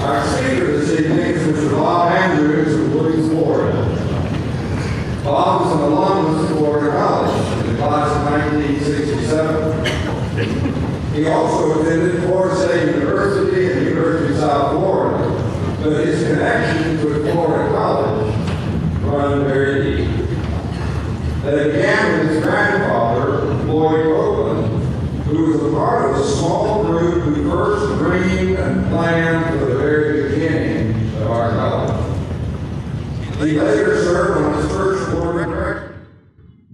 Our speaker this evening is Mr. Bob Andrews of Williams, Florida. Bob is an alumnus of Florida College in the class of 1967. He also attended Florida State University and the University of South Florida, but his connections with Florida College run very deep. They began with his grandfather, Lloyd Copeland, who was a part of a small group who first dreamed and planned for the very beginning of our college. He later served on his first board of directors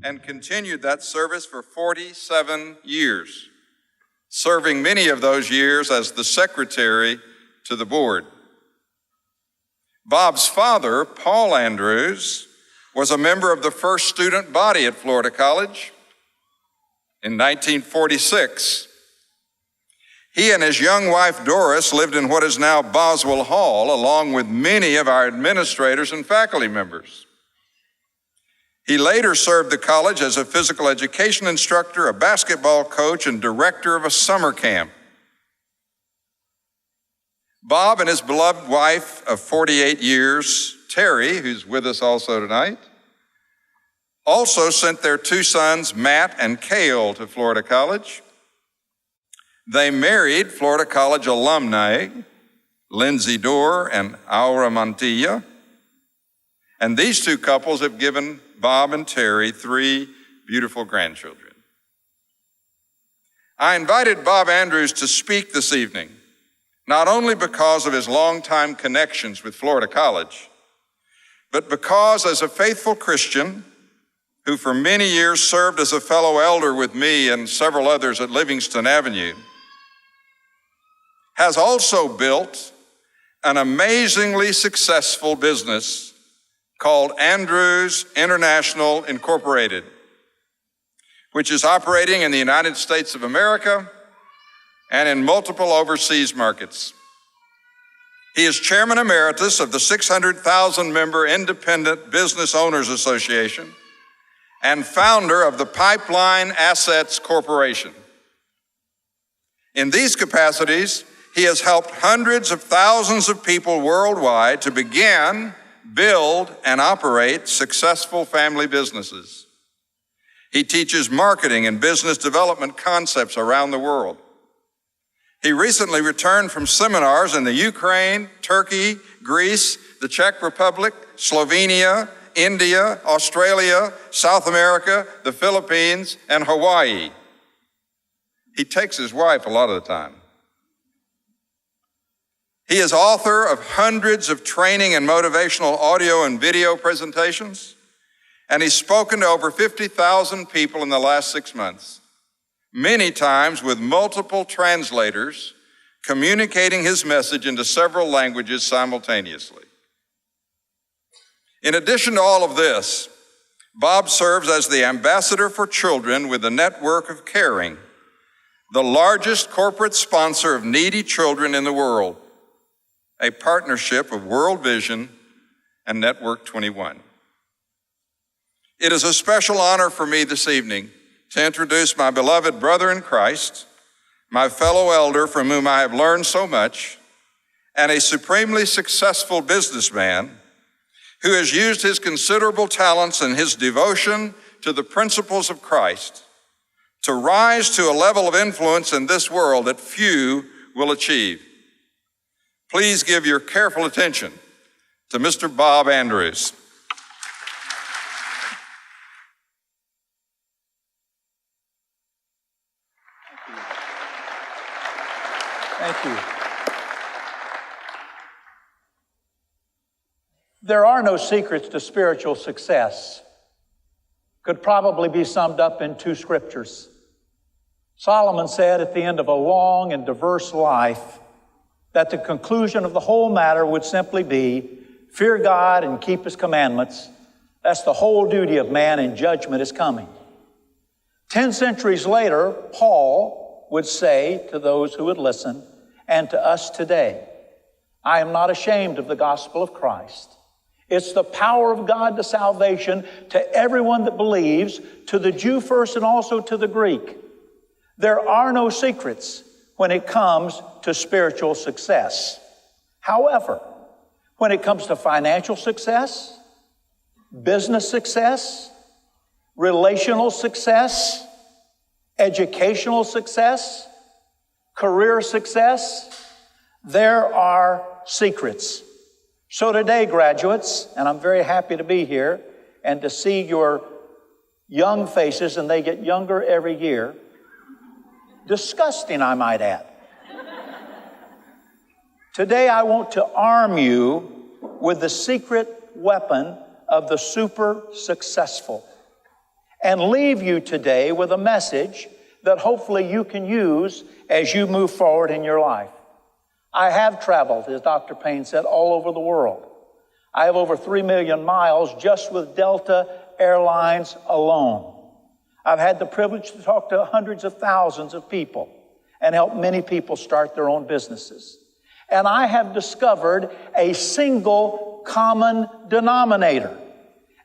and continued that service for 47 years, serving many of those years as the secretary to the board. Bob's father, Paul Andrews, was a member of the first student body at Florida College. In 1946, he and his young wife Doris lived in what is now Boswell Hall, along with many of our administrators and faculty members. He later served the college as a physical education instructor, a basketball coach, and director of a summer camp. Bob and his beloved wife of 48 years, Terry, who's with us also tonight, also sent their two sons, Matt and Cale, to Florida College. They married Florida College alumni, Lindsay Dorr and Aura Montilla. And these two couples have given Bob and Terry 3 beautiful grandchildren. I invited Bob Andrews to speak this evening, not only because of his longtime connections with Florida College, but because as a faithful Christian who for many years served as a fellow elder with me and several others at Livingston Avenue, has also built an amazingly successful business called Andrews International Incorporated, which is operating in the United States of America and in multiple overseas markets. He is Chairman Emeritus of the 600,000-member Independent Business Owners Association and founder of the Pipeline Assets Corporation. In these capacities, he has helped hundreds of thousands of people worldwide to begin, build, and operate successful family businesses. He teaches marketing and business development concepts around the world. He recently returned from seminars in the Ukraine, Turkey, Greece, the Czech Republic, Slovenia, India, Australia, South America, the Philippines, and Hawaii. He takes his wife a lot of the time. He is author of hundreds of training and motivational audio and video presentations, and he's spoken to over 50,000 people in the last 6 months, many times with multiple translators communicating his message into several languages simultaneously. In addition to all of this, Bob serves as the ambassador for children with the Network of Caring, the largest corporate sponsor of needy children in the world, a partnership of World Vision and Network 21. It is a special honor for me this evening to introduce my beloved brother in Christ, my fellow elder from whom I have learned so much, and a supremely successful businessman who has used his considerable talents and his devotion to the principles of Christ to rise to a level of influence in this world that few will achieve. Please give your careful attention to Mr. Bob Andrews. Thank you. There are no secrets to spiritual success. Could probably be summed up in 2 scriptures. Solomon said at the end of a long and diverse life that the conclusion of the whole matter would simply be, fear God and keep His commandments. That's the whole duty of man, and judgment is coming. 10 centuries later, Paul would say to those who would listen, and to us today, I am not ashamed of the gospel of Christ. It's the power of God to salvation to everyone that believes, to the Jew first and also to the Greek. There are no secrets when it comes to spiritual success. However, when it comes to financial success, business success, relational success, educational success, career success, there are secrets. So today, graduates, and I'm very happy to be here and to see your young faces, and they get younger every year. Disgusting, I might add. Today, I want to arm you with the secret weapon of the super successful and leave you today with a message that hopefully you can use as you move forward in your life. I have traveled, as Dr. Payne said, all over the world. I have over 3 million miles just with Delta Airlines alone. I've had the privilege to talk to hundreds of thousands of people and help many people start their own businesses. And I have discovered a single common denominator.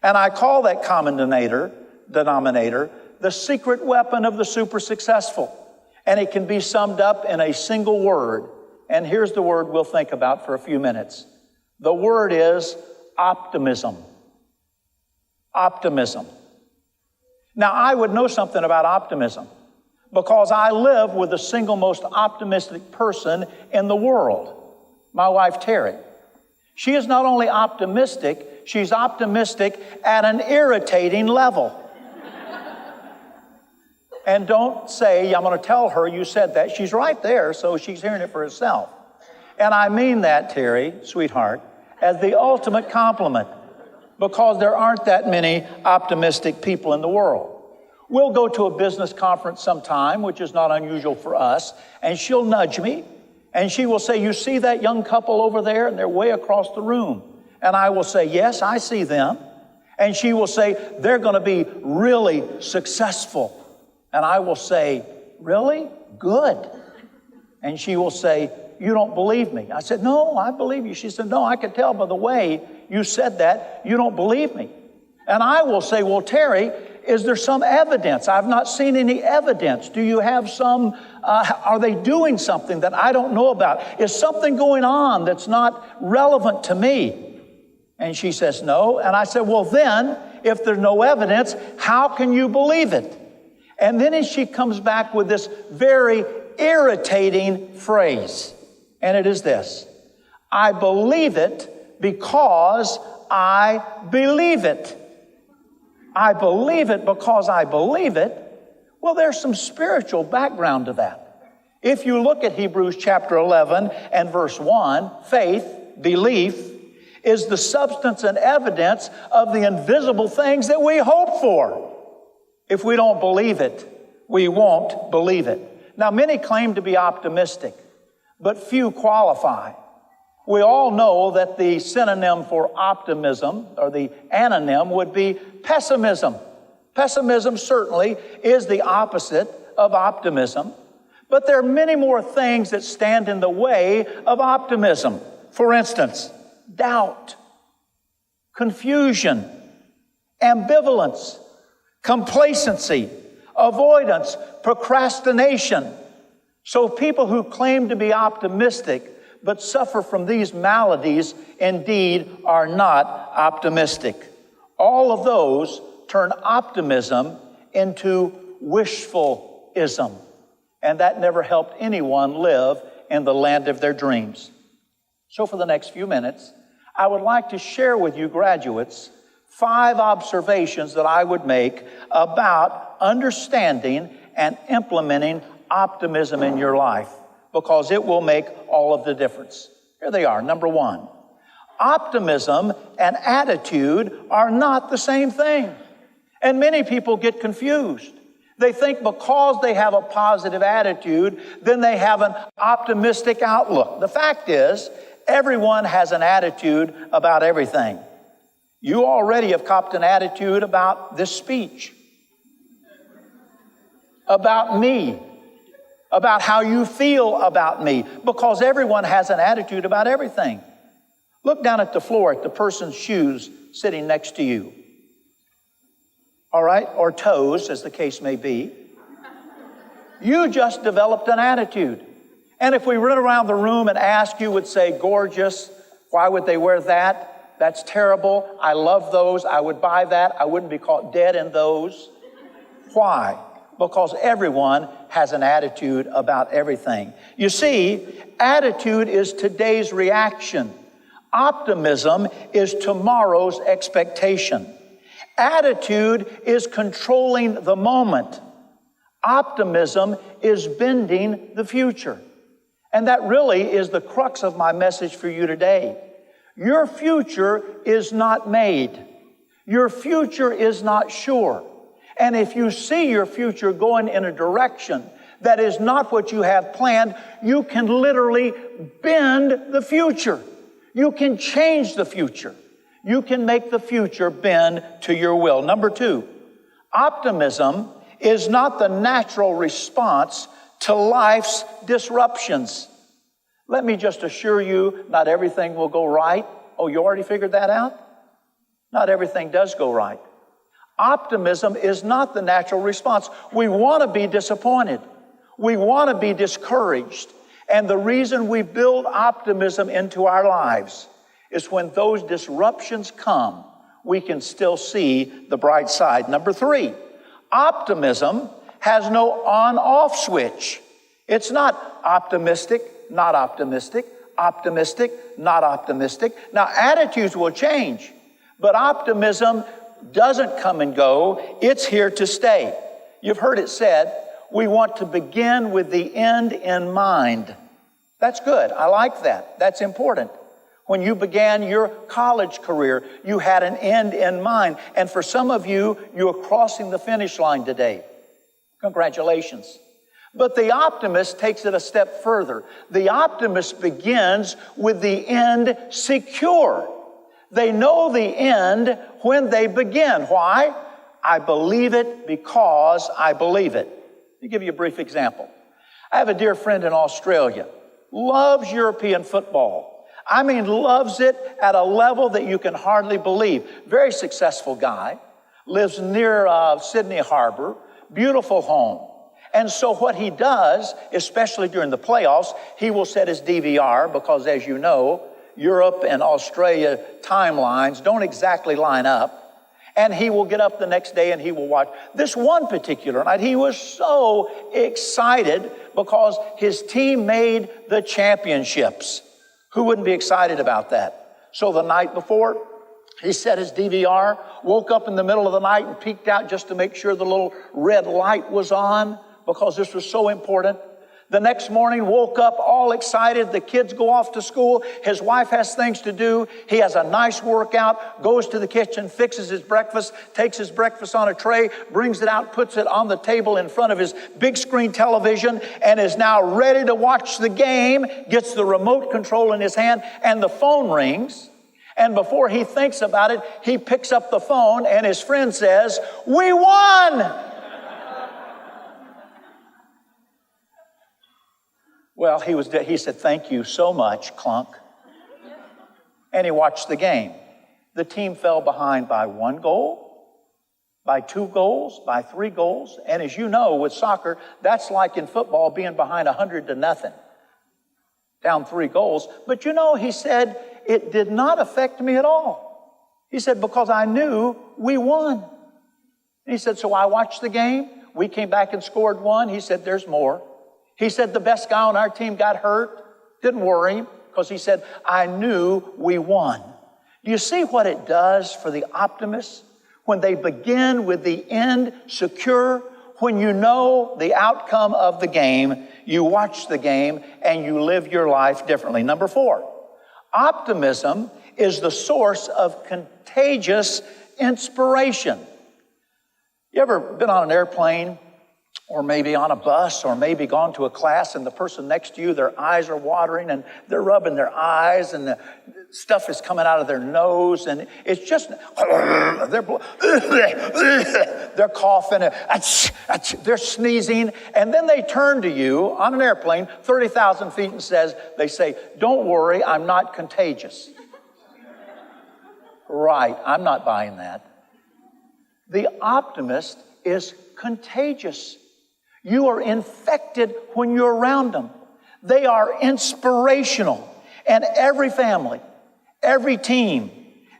And I call that common denominator the secret weapon of the super successful. And it can be summed up in a single word. And here's the word we'll think about for a few minutes. The word is optimism. Optimism. Now, I would know something about optimism because I live with the single most optimistic person in the world, my wife, Terry. She is not only optimistic, she's optimistic at an irritating level. And don't say, I'm going to tell her you said that. She's right there, so she's hearing it for herself. And I mean that, Terry, sweetheart, as the ultimate compliment, because there aren't that many optimistic people in the world. We'll go to a business conference sometime, which is not unusual for us, and she'll nudge me, and she will say, you see that young couple over there? And they're way across the room. And I will say, yes, I see them. And she will say, they're going to be really successful. And I will say, really? Good. And she will say, you don't believe me. I said, no, I believe you. She said, no, I can tell by the way you said that, you don't believe me. And I will say, well, Terry, is there some evidence? I've not seen any evidence. Do you have some, are they doing something that I don't know about? Is something going on that's not relevant to me? And she says, no. And I said, well, then, if there's no evidence, how can you believe it? And then as she comes back with this very irritating phrase, and it is this: I believe it because I believe it. I believe it because I believe it. Well, there's some spiritual background to that. If you look at Hebrews chapter 11 and verse 1, faith, belief, is the substance and evidence of the invisible things that we hope for. If we don't believe it, we won't believe it. Now, many claim to be optimistic, but few qualify. We all know that the synonym for optimism, or the anonym, would be pessimism. Pessimism certainly is the opposite of optimism, but there are many more things that stand in the way of optimism. For instance, doubt, confusion, ambivalence, complacency, avoidance, procrastination. So people who claim to be optimistic but suffer from these maladies indeed are not optimistic. All of those turn optimism into wishfulism, and that never helped anyone live in the land of their dreams. So for the next few minutes, I would like to share with you graduates 5 observations that I would make about understanding and implementing optimism in your life, because it will make all of the difference. Here they are. Number 1, optimism and attitude are not the same thing. And many people get confused. They think because they have a positive attitude, then they have an optimistic outlook. The fact is, everyone has an attitude about everything. You already have copped an attitude about this speech, about me, about how you feel about me, because everyone has an attitude about everything. Look down at the floor at the person's shoes sitting next to you. All right, or toes, as the case may be. You just developed an attitude. And if we run around the room and ask, you would say, gorgeous. Why would they wear that? That's terrible. I love those. I would buy that. I wouldn't be caught dead in those. Why? Because everyone has an attitude about everything. You see, attitude is today's reaction. Optimism is tomorrow's expectation. Attitude is controlling the moment. Optimism is bending the future. And that really is the crux of my message for you today. Your future is not made. Your future is not sure. And if you see your future going in a direction that is not what you have planned, you can literally bend the future. You can change the future. You can make the future bend to your will. Number 2, optimism is not the natural response to life's disruptions. Let me just assure you, not everything will go right. Oh, you already figured that out? Not everything does go right. Optimism is not the natural response. We want to be disappointed. We want to be discouraged. And the reason we build optimism into our lives is when those disruptions come, we can still see the bright side. Number 3, optimism has no on-off switch. It's not optimistic, not optimistic, optimistic, not optimistic. Now, attitudes will change, but optimism doesn't come and go. It's here to stay. You've heard it said, we want to begin with the end in mind. That's good. I like that. That's important. When you began your college career, you had an end in mind. And for some of you, you're crossing the finish line today. Congratulations. But the optimist takes it a step further. The optimist begins with the end secure. They know the end when they begin. Why? I believe it because I believe it. Let me give you a brief example. I have a dear friend in Australia, loves European football. I mean, loves it at a level that you can hardly believe. Very successful guy, lives near Sydney Harbor, beautiful home. And so what he does, especially during the playoffs, he will set his DVR because, as you know, Europe and Australia timelines don't exactly line up. And he will get up the next day and he will watch. This one particular night, he was so excited because his team made the championships. Who wouldn't be excited about that? So the night before, he set his DVR, woke up in the middle of the night and peeked out just to make sure the little red light was on because this was so important. The next morning, woke up all excited. The kids go off to school. His wife has things to do. He has a nice workout, goes to the kitchen, fixes his breakfast, takes his breakfast on a tray, brings it out, puts it on the table in front of his big screen television, and is now ready to watch the game, gets the remote control in his hand, and the phone rings. And before he thinks about it, he picks up the phone, and his friend says, "We won!" Well, he said, "Thank you so much, Clunk." And he watched the game. The team fell behind by 1 goal, by 2 goals, by 3 goals. And as you know, with soccer, that's like in football being behind 100-0, down 3 goals. But you know, he said, it did not affect me at all. He said, because I knew we won. And he said, so I watched the game. We came back and scored 1. He said, there's more. He said the best guy on our team got hurt. Didn't worry him because he said, I knew we won. Do you see what it does for the optimists? When they begin with the end secure, when you know the outcome of the game, you watch the game and you live your life differently. Number 4, optimism is the source of contagious inspiration. You ever been on an airplane? Or maybe on a bus, or maybe gone to a class and the person next to you, their eyes are watering and they're rubbing their eyes and the stuff is coming out of their nose and it's just, they're coughing, they're sneezing, and then they turn to you on an airplane 30,000 feet and they say, don't worry, I'm not contagious. Right, I'm not buying that. The optimist is contagious. You are infected when you're around them. They are inspirational. And every family, every team,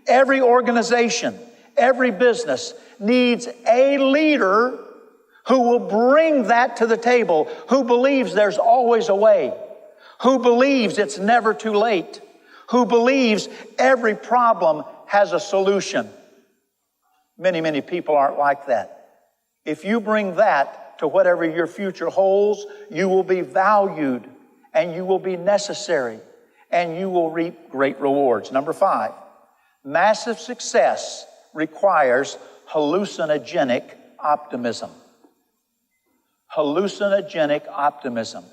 every organization, every business needs a leader who will bring that to the table, who believes there's always a way, who believes it's never too late, who believes every problem has a solution. Many, many people aren't like that. If you bring that to whatever your future holds, you will be valued and you will be necessary and you will reap great rewards. Number 5, massive success requires hallucinogenic optimism. Hallucinogenic optimism.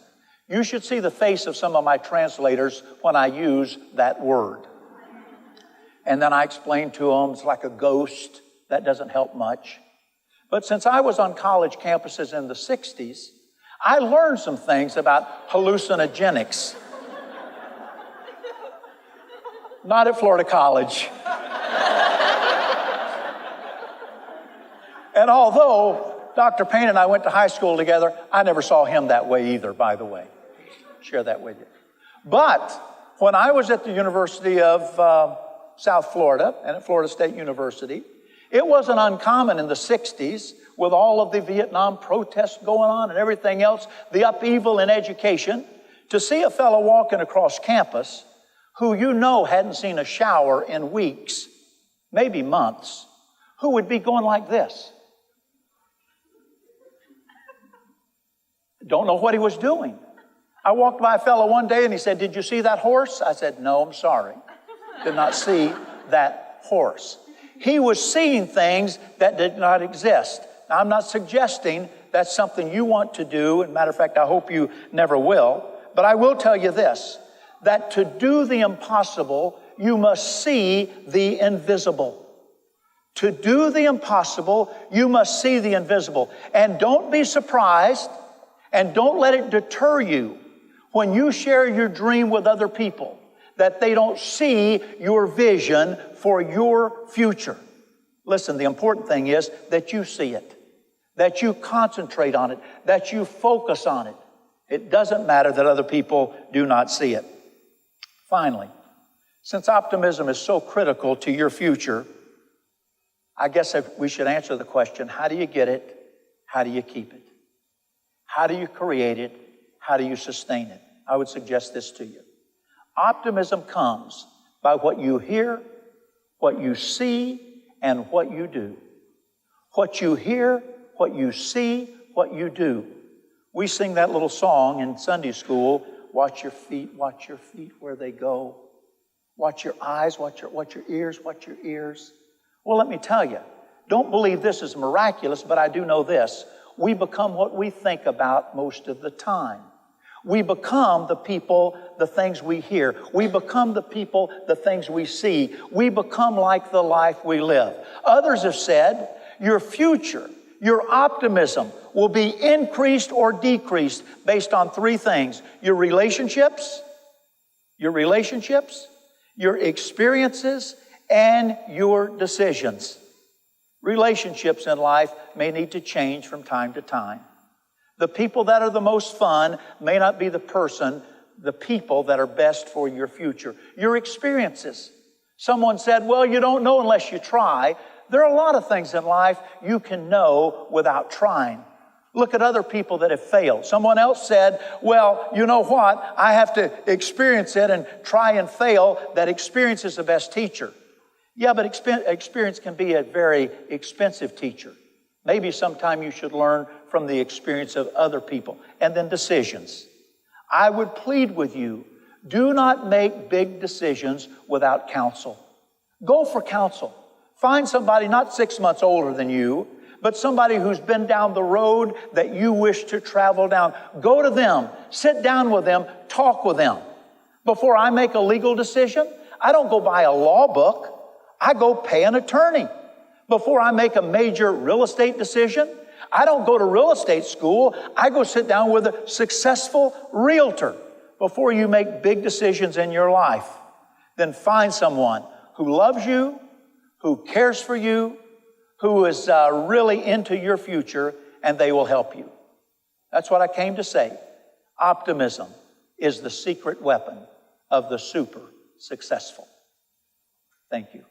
You should see the face of some of my translators when I use that word. And then I explain to them it's like a ghost. That doesn't help much. But since I was on college campuses in the 60s, I learned some things about hallucinogenics. Not at Florida College. And although Dr. Payne and I went to high school together, I never saw him that way either, by the way. Share that with you. But when I was at the University of South Florida and at Florida State University, it wasn't uncommon in the 60s, with all of the Vietnam protests going on and everything else, the upheaval in education, to see a fellow walking across campus who you know hadn't seen a shower in weeks, maybe months, who would be going like this. Don't know what he was doing. I walked by a fellow one day and he said, "Did you see that horse?" I said, "No, I'm sorry. Did not see that horse." He was seeing things that did not exist. Now, I'm not suggesting that's something you want to do. As a matter of fact, I hope you never will. But I will tell you this, that to do the impossible, you must see the invisible. To do the impossible, you must see the invisible. And don't be surprised, and don't let it deter you when you share your dream with other people, that they don't see your vision for your future. Listen, the important thing is that you see it, that you concentrate on it, that you focus on it. It doesn't matter that other people do not see it. Finally, since optimism is so critical to your future, I guess we should answer the question, how do you get it? How do you keep it? How do you create it? How do you sustain it? I would suggest this to you. Optimism comes by what you hear, what you see, and what you do. What you hear, what you see, what you do. We sing that little song in Sunday school, watch your feet where they go. Watch your eyes, watch your ears, watch your ears. Well, let me tell you, don't believe this is miraculous, but I do know this. We become what we think about most of the time. We become the people, the things we hear. We become the people, the things we see. We become like the life we live. Others have said your future, your optimism will be increased or decreased based on 3 things. Your relationships, your experiences, and your decisions. Relationships in life may need to change from time to time. The people that are the most fun may not be the people that are best for your future. Your experiences. Someone said, well, you don't know unless you try. There are a lot of things in life you can know without trying. Look at other people that have failed. Someone else said, well, you know what? I have to experience it and try and fail. That experience is the best teacher. Yeah, but experience can be a very expensive teacher. Maybe sometime you should learn from the experience of other people. And then decisions. I would plead with you, do not make big decisions without counsel. Go for counsel. Find somebody not 6 months older than you, but somebody who's been down the road that you wish to travel down. Go to them, sit down with them, talk with them. Before I make a legal decision, I don't go buy a law book. I go pay an attorney. Before I make a major real estate decision, I don't go to real estate school. I go sit down with a successful realtor. Before you make big decisions in your life, then find someone who loves you, who cares for you, who is really into your future, and they will help you. That's what I came to say. Optimism is the secret weapon of the super successful. Thank you.